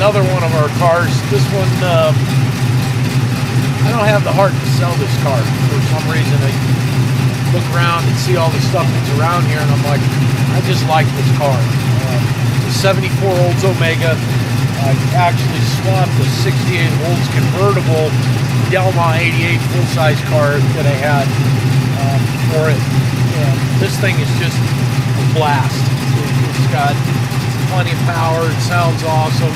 another one of our cars. This one, I don't have the heart to sell this car for some reason. I look around and see all the stuff that's around here, and I'm like, I just like this car. It's a 74 Oldsmobile. I actually swapped a 68 Olds convertible Delma 88 full-size car that I had for it. And this thing is just a blast. It's got plenty of power. It sounds awesome.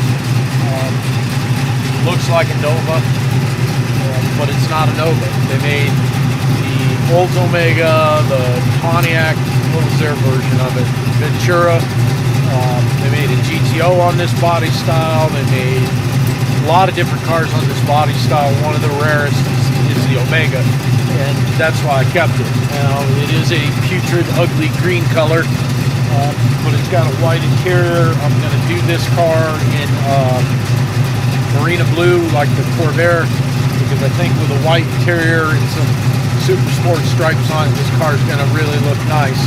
Looks like a Nova, but it's not a Nova. They made the Oldsmobile, the Pontiac, what was their version of it? Ventura. They made a GTO on this body style. They made a lot of different cars on this body style. One of the rarest is the Omega, and that's why I kept it. Now, it is a putrid, ugly green color, but it's got a white interior. I'm going to do this car in marina blue, like the Corvair, because I think with a white interior and some super sport stripes on it, this car is going to really look nice.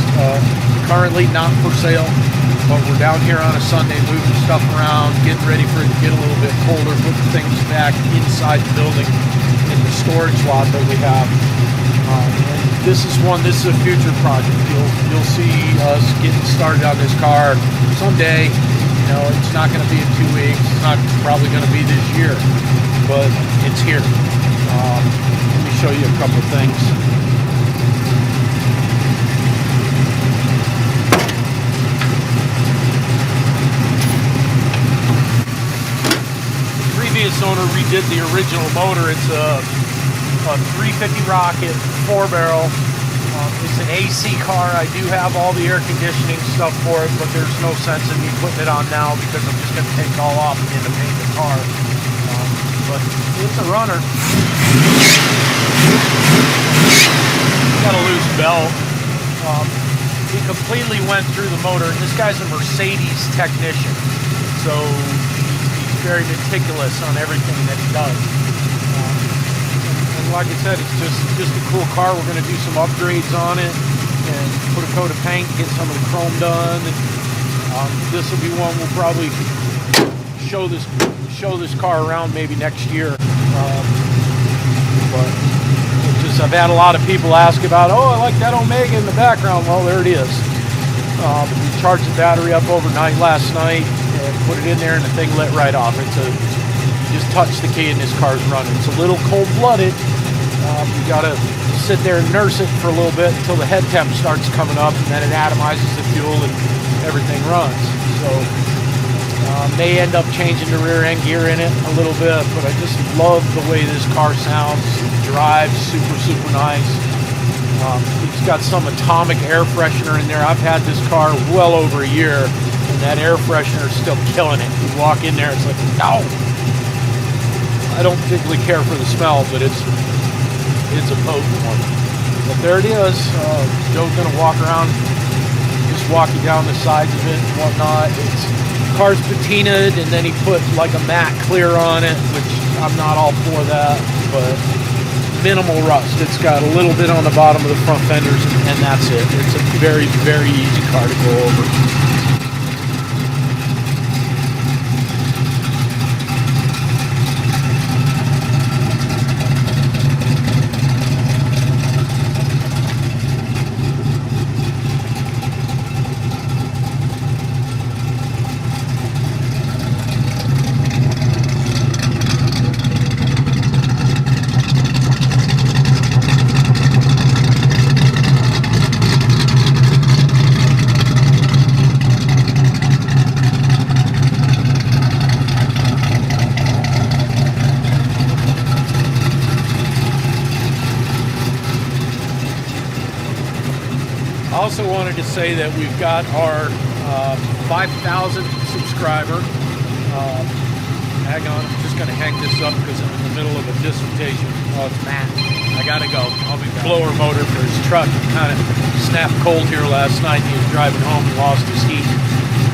Currently not for sale, but we're down here on a Sunday moving stuff around, getting ready for it to get a little bit colder, putting things back inside the building in the storage lot that we have. And this is a future project. You'll see us getting started on this car someday. You know, it's not going to be in 2 weeks. It's not probably going to be this year, but it's here. Let me show you a couple things. Previous owner redid the original motor. It's a 350 rocket 4-barrel. It's an AC car. I do have all the air conditioning stuff for it, but there's no sense in me putting it on now because I'm just going to take it all off and paint the car. But it's a runner. Got a loose belt. He completely went through the motor. This guy's a Mercedes technician, so very meticulous on everything that he does. And like I said, it's just a cool car. We're going to do some upgrades on it and put a coat of paint, get some of the chrome done. And, this will be one we'll probably show this car around maybe next year. But I've had a lot of people ask about, oh, I like that Omega in the background. Well, there it is. We charged the battery up overnight last night and put it in there, and the thing lit right off. You just touch the key and this car's running. It's a little cold-blooded. You got to sit there and nurse it for a little bit until the head temp starts coming up, and then it atomizes the fuel and everything runs. So may end up changing the rear end gear in it a little bit, but I just love the way this car sounds. It drives super nice. It's got some atomic air freshener in there. I've had this car well over a year, and that air freshener is still killing it. You walk in there, it's like, no! I don't particularly care for the smell, but it's a potent one. But there it is. Joe's going to walk around, just walk you down the sides of it and whatnot. The car's patinaed, and then he put like a matte clear on it, which I'm not all for that, but minimal rust. It's got a little bit on the bottom of the front fenders, and that's it. It's a very easy car to go over. I also wanted to say that we've got our 5,000th subscriber. Hang on, I'm just going to hang this up because I'm in the middle of a dissertation. Oh, it's Matt. I got to go. I'll be blower motor for his truck. It kind of snapped cold here last night. He was driving home and lost his heat.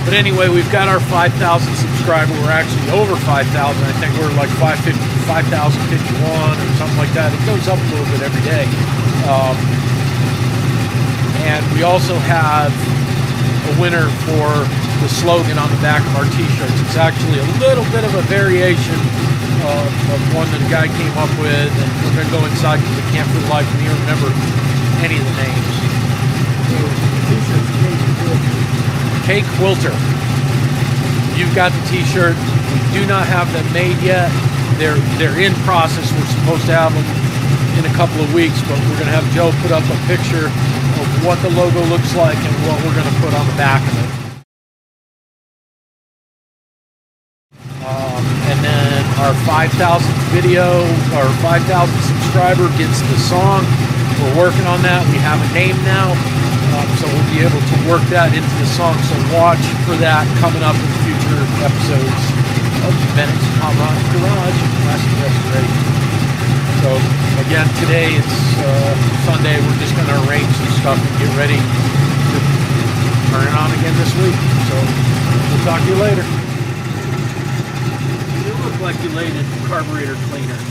But anyway, we've got our 5,000 subscriber. We're actually over 5,000. I think we're like 5,051 or something like that. It goes up a little bit every day. And we also have a winner for the slogan on the back of our t-shirts. It's actually a little bit of a variation of one that a guy came up with, and we're going to go inside because I can't for the life of me remember any of the names. K Quilter. You've got the t-shirt. We do not have them made yet. They're in process. We're supposed to have them in a couple of weeks, but we're going to have Joe put up a picture of what the logo looks like and what we're going to put on the back of it. And then our 5,000th video, our 5,000 subscriber gets the song. We're working on that. We have a name now, so we'll be able to work that into the song. So watch for that coming up in future episodes of Bennett's Hot Rod Garage. That's great. So again, today it's Sunday. We're just going to arrange some stuff and get ready to turn it on again this week. So we'll talk to you later. Refleculated carburetor cleaner.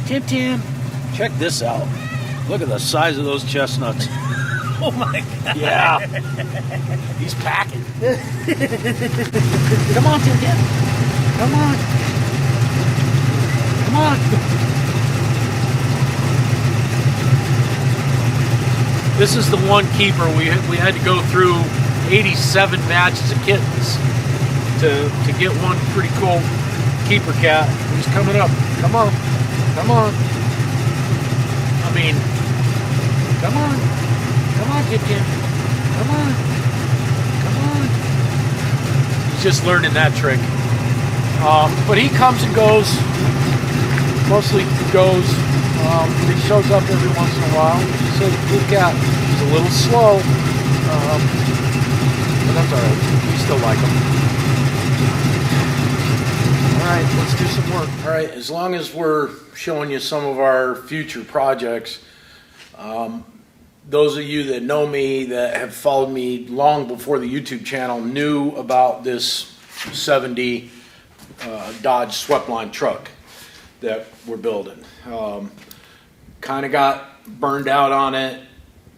Tim, check this out. Look at the size of those chestnuts. Oh my God. Yeah. He's packing. Come on, Tim. Come on. Come on. This is the one keeper. We had to go through 87 batches of kittens to get one pretty cool keeper cat. He's coming up. Come on. Come on. I mean, come on. Come on, Tim. Come on. Come on. He's just learning that trick. But he comes and goes. Mostly goes. He shows up every once in a while. He's a good cat. He's a little slow. But that's alright. We still like them. Alright, let's do some work. Alright, as long as we're showing you some of our future projects, those of you that know me, that have followed me long before the YouTube channel, knew about this 70 Dodge Sweptline truck that we're building. Kind of got burned out on it,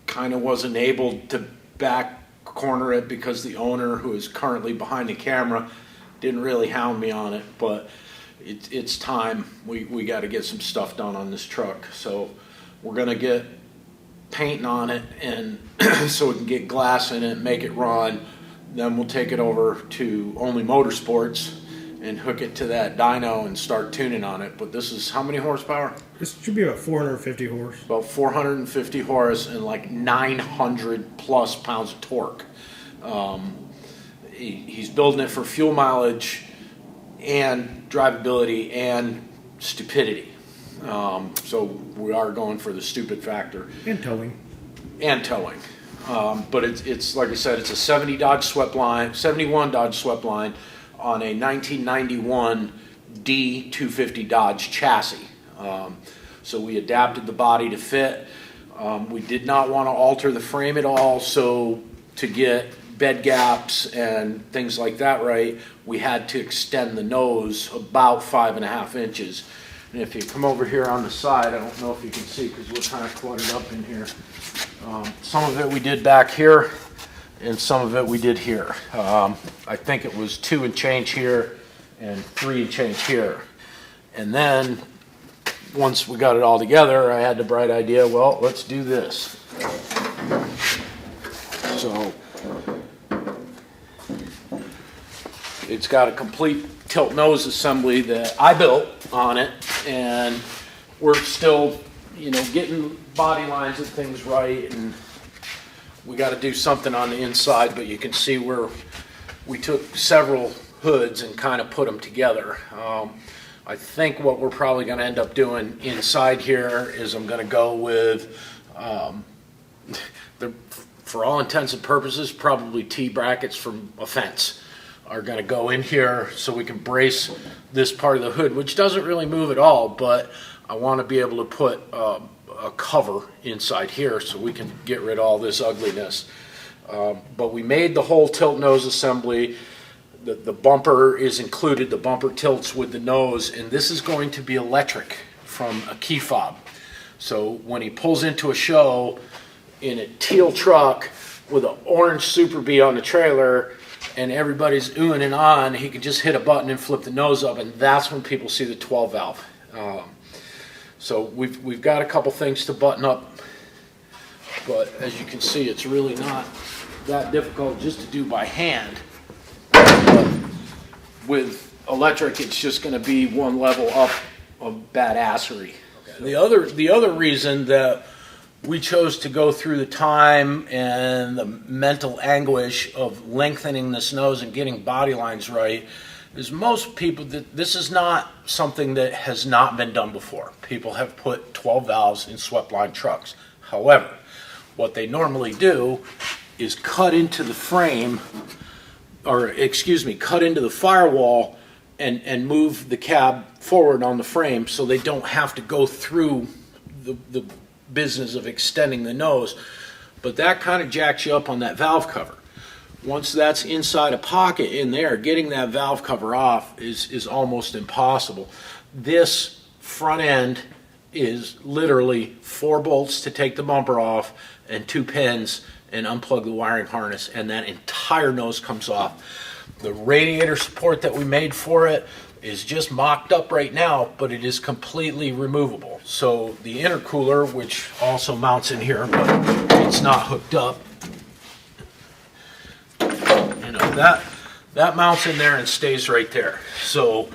kind of wasn't able to back corner it because the owner, who is currently behind the camera, didn't really hound me on it, but it's time. We got to get some stuff done on this truck. So we're gonna get painting on it, and so we can get glass in it, make it run. Then we'll take it over to Only Motorsports and hook it to that dyno and start tuning on it. But this is how many horsepower? This should be about 450 horse. About 450 horse and like 900 plus pounds of torque. He's building it for fuel mileage and drivability and stupidity. So we are going for the stupid factor. And towing. But it's like I said, it's a 71 Dodge Sweptline on a 1991 D250 Dodge chassis. So we adapted the body to fit. We did not want to alter the frame at all, so to get bed gaps and things like that right, we had to extend the nose about 5.5 inches. And if you come over here on the side, I don't know if you can see because we're kind of cluttered up in here. Some of it we did back here, and some of it we did here. I think it was 2 and change here and 3 and change here. And then once we got it all together, I had the bright idea, well, let's do this. So it's got a complete tilt nose assembly that I built on it, and we're still, getting body lines and things right, and we got to do something on the inside. But you can see where we took several hoods and kind of put them together. I think what we're probably going to end up doing inside here is I'm going to go with for all intents and purposes, probably T-brackets from a fence are going to go in here so we can brace this part of the hood, which doesn't really move at all, but I want to be able to put a cover inside here so we can get rid of all this ugliness. But we made the whole tilt nose assembly. The bumper is included. The bumper tilts with the nose, and this is going to be electric from a key fob. So when he pulls into a show, in a teal truck with an orange Super Bee on the trailer, and everybody's oohing and ahhing, he could just hit a button and flip the nose up, and that's when people see the 12 valve. So we've got a couple things to button up, but as you can see, it's really not that difficult just to do by hand. But with electric, it's just going to be one level up of badassery. The other reason that we chose to go through the time and the mental anguish of lengthening this nose and getting body lines right is most people, this is not something that has not been done before. People have put 12 valves in Sweptline trucks. However, what they normally do is cut into the frame, or excuse me, cut into the firewall and move the cab forward on the frame so they don't have to go through the business of extending the nose. But that kind of jacks you up on that valve cover. Once that's inside a pocket in there, getting that valve cover off is almost impossible. This front end is literally 4 bolts to take the bumper off and 2 pins and unplug the wiring harness, and that entire nose comes off. The radiator support that we made for it is just mocked up right now, but it is completely removable. So the intercooler, which also mounts in here, but it's not hooked up, you know, that mounts in there and stays right there. So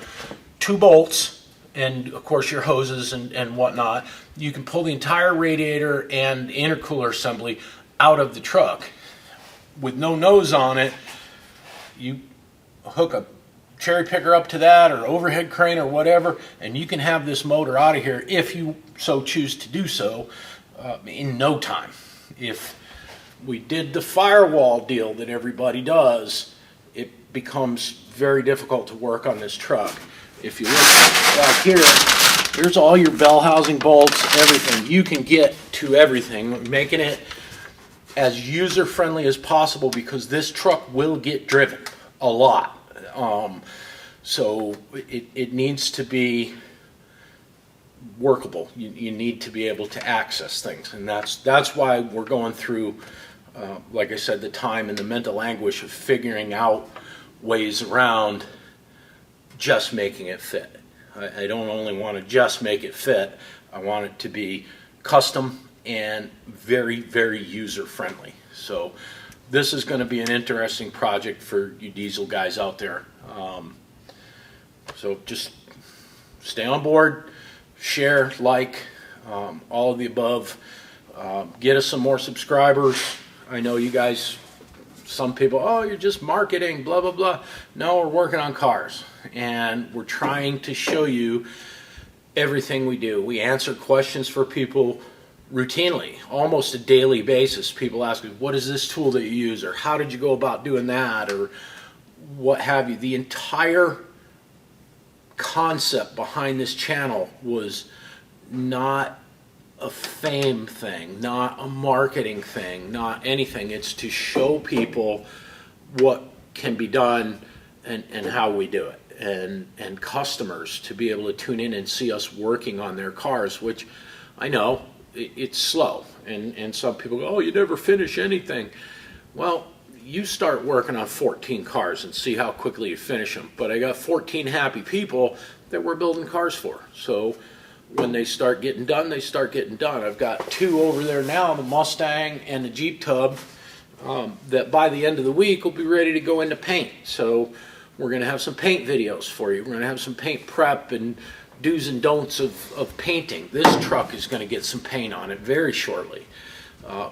2 bolts and of course your hoses and whatnot. You can pull the entire radiator and intercooler assembly out of the truck. With no nose on it, you hook a cherry picker up to that or overhead crane or whatever, and you can have this motor out of here if you so choose to do so in no time. If we did the firewall deal that everybody does, it becomes very difficult to work on this truck. If you look back here, here's all your bell housing bolts, everything. You can get to everything, making it as user-friendly as possible because this truck will get driven a lot. So it needs to be workable. You need to be able to access things, and that's why we're going through, like I said, the time and the mental anguish of figuring out ways around just making it fit. I don't only want to just make it fit, I want it to be custom and very, very user-friendly. So this is going to be an interesting project for you diesel guys out there. So just stay on board, share, like, all of the above. Get us some more subscribers. I know you guys, some people, oh, you're just marketing, blah, blah, blah. No, we're working on cars, and we're trying to show you everything we do. We answer questions for people routinely, almost a daily basis. People ask me, what is this tool that you use, or how did you go about doing that, or what have you. The entire concept behind this channel was not a fame thing, not a marketing thing, not anything. It's to show people what can be done and how we do it, and customers to be able to tune in and see us working on their cars, which I know it's slow, and some people go, oh, you never finish anything. Well, you start working on 14 cars and see how quickly you finish them. But I got 14 happy people that we're building cars for. So when they start getting done, they start getting done. I've got 2 over there now, the Mustang and the Jeep Tub, that by the end of the week will be ready to go into paint. So we're going to have some paint videos for you. We're going to have some paint prep and do's and don'ts of painting. This truck is going to get some paint on it very shortly.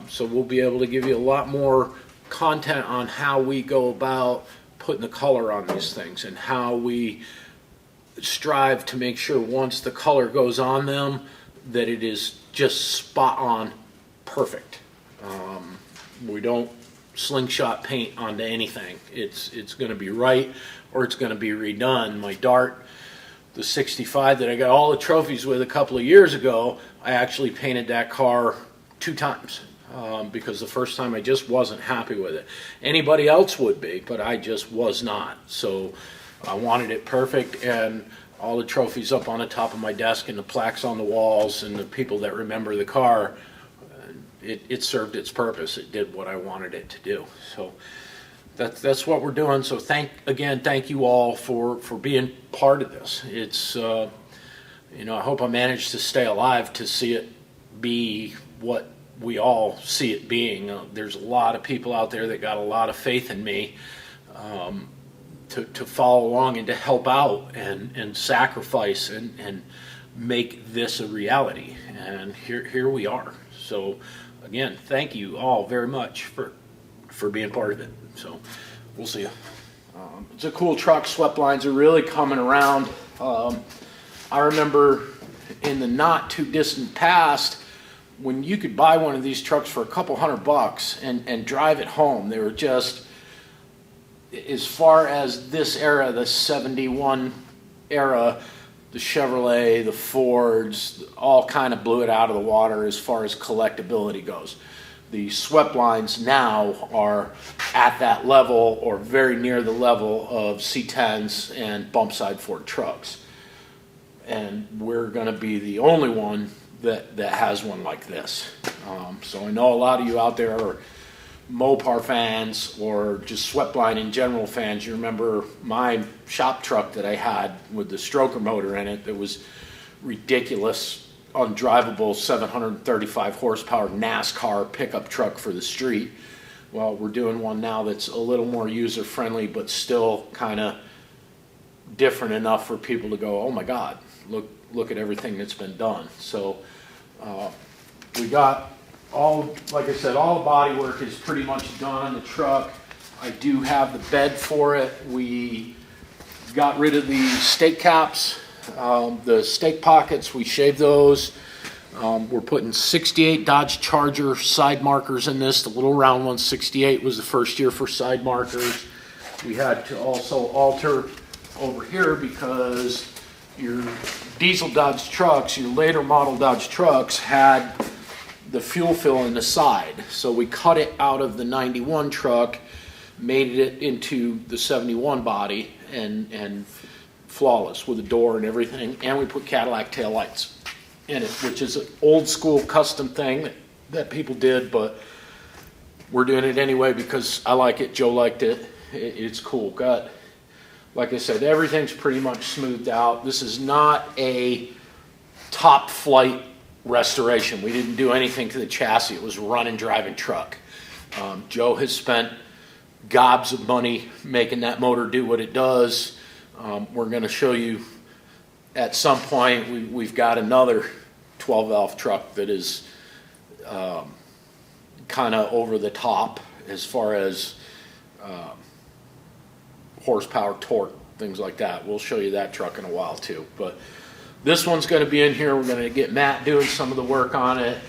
So we'll be able to give you a lot more content on how we go about putting the color on these things and how we strive to make sure once the color goes on them that it is just spot on perfect. We don't slingshot paint onto anything. It's going to be right or it's going to be redone. My Dart, the 65 that I got all the trophies with a couple of years ago, I actually painted that car 2 times. Because the first time I just wasn't happy with it. Anybody else would be, but I just was not. So I wanted it perfect, and all the trophies up on the top of my desk and the plaques on the walls and the people that remember the car, it served its purpose. It did what I wanted it to do. So that's what we're doing. So thank you all for being part of this. It's I hope I managed to stay alive to see it be what we all see it being. There's a lot of people out there that got a lot of faith in me to follow along and to help out and sacrifice and make this a reality. And here we are. So again, thank you all very much for being part of it. So we'll see you. It's a cool truck. Sweptlines are really coming around. I remember in the not too distant past when you could buy one of these trucks for a couple $100 and drive it home. They were just, as far as this era, the 71 era, the Chevrolet, the Fords, all kind of blew it out of the water as far as collectability goes. The Sweptlines now are at that level or very near the level of C10s and bump side Ford trucks. And we're going to be the only one that has one like this. So I know a lot of you out there are Mopar fans or just Sweptline in general fans. You remember my shop truck that I had with the stroker motor in it that was ridiculous, undrivable 735 horsepower NASCAR pickup truck for the street. Well, we're doing one now that's a little more user friendly but still kind of different enough for people to go, oh my God, look at everything that's been done. So we got like I said, all the body work is pretty much done on the truck. I do have the bed for it. We got rid of the stake caps, the stake pockets. We shaved those. We're putting 68 Dodge Charger side markers in this. The little round one, 68, was the first year for side markers. We had to also alter over here because your diesel Dodge trucks, your later model Dodge trucks, had the fuel fill in the side. So we cut it out of the 91 truck, made it into the 71 body, and flawless with a door and everything. And we put Cadillac taillights in it, which is an old school custom thing that people did, but we're doing it anyway because I like it, Joe liked it. It's cool. Like I said, everything's pretty much smoothed out. This is not a top flight restoration. We didn't do anything to the chassis. It was a run and driving truck. Joe has spent gobs of money making that motor do what it does. We're going to show you at some point. We've got another 12 valve truck that is kind of over the top as far as horsepower, torque, things like that. We'll show you that truck in a while too. But this one's going to be in here. We're going to get Matt doing some of the work on it,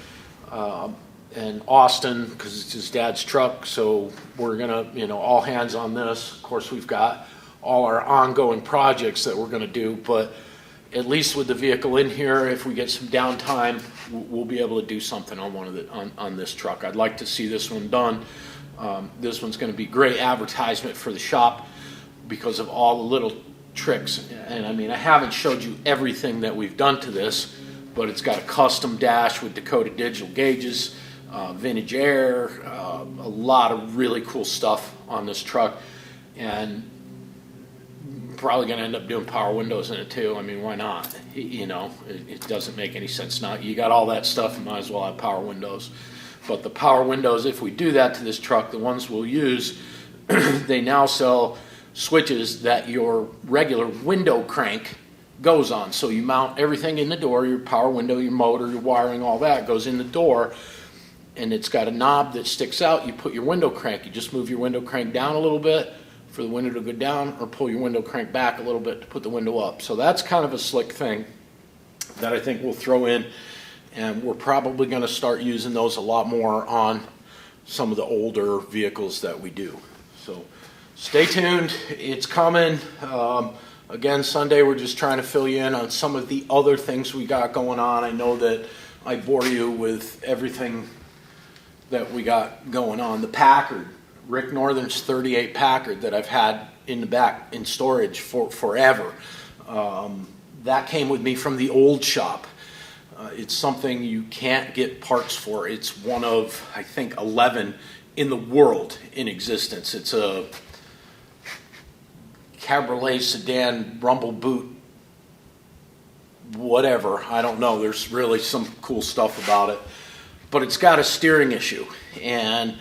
and Austin, because it's his dad's truck. So we're going to, all hands on this. Of course, we've got all our ongoing projects that we're going to do, but at least with the vehicle in here, if we get some downtime, we'll be able to do something on on this truck. I'd like to see this one done. This one's going to be great advertisement for the shop because of all the little tricks. And I mean, I haven't showed you everything that we've done to this, but it's got a custom dash with Dakota digital gauges, vintage air, a lot of really cool stuff on this truck, and probably going to end up doing power windows in it too. I mean, why not? It doesn't make any sense now. You got all that stuff, you might as well have power windows. But the power windows, if we do that to this truck, the ones we'll use, they now sell switches that your regular window crank goes on. So you mount everything in the door, your power window, your motor, your wiring, all that goes in the door, and it's got a knob that sticks out. You put your window crank, you just move your window crank down a little bit for the window to go down, or pull your window crank back a little bit to put the window up. So that's kind of a slick thing that I think we'll throw in, and we're probably going to start using those a lot more on some of the older vehicles that we do. So stay tuned, it's coming. Again, Sunday we're just trying to fill you in on some of the other things we got going on. I know that I bore you with everything that we got going on. The Packard, Rick Northern's 38 Packard that I've had in the back in storage for forever. That came with me from the old shop. It's something you can't get parts for. It's one of, I think, 11 in the world in existence. It's a cabriolet sedan rumble boot, whatever. I don't know. There's really some cool stuff about it. But it's got a steering issue. And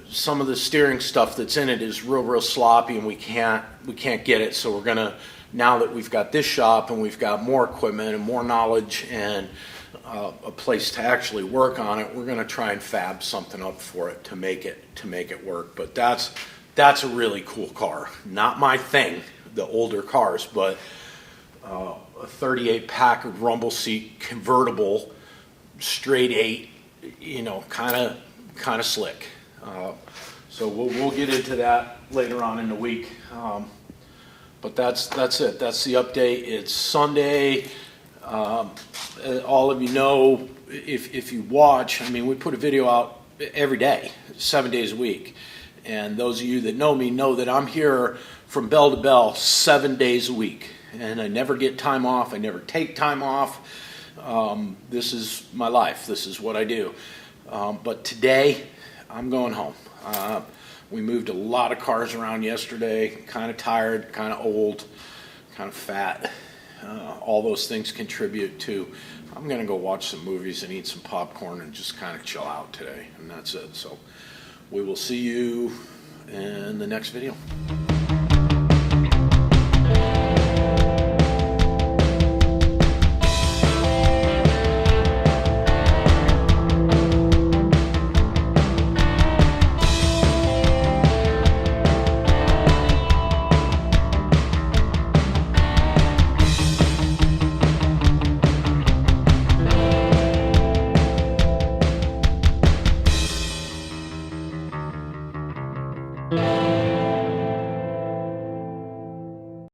some of the steering stuff that's in it is real sloppy, and we can't get it. So we're going to, now that we've got this shop and we've got more equipment and more knowledge and a place to actually work on it, we're going to try and fab something up for it to make it work. But that's a really cool car. Not my thing, the older cars, but a 38 Packard rumble seat convertible, straight 8, you know, kind of slick. So we'll get into that later on in the week. But that's it. That's the update. It's Sunday. All of you know, if you watch, I mean, we put a video out every day, 7 days a week. And those of you that know me know that I'm here from bell to bell 7 days a week. And I never get time off. I never take time off. This is my life. This is what I do. But today, I'm going home. We moved a lot of cars around yesterday, kind of tired, kind of old, kind of fat. All those things contribute to, I'm going to go watch some movies and eat some popcorn and just kind of chill out today, and that's it. So we will see you in the next video.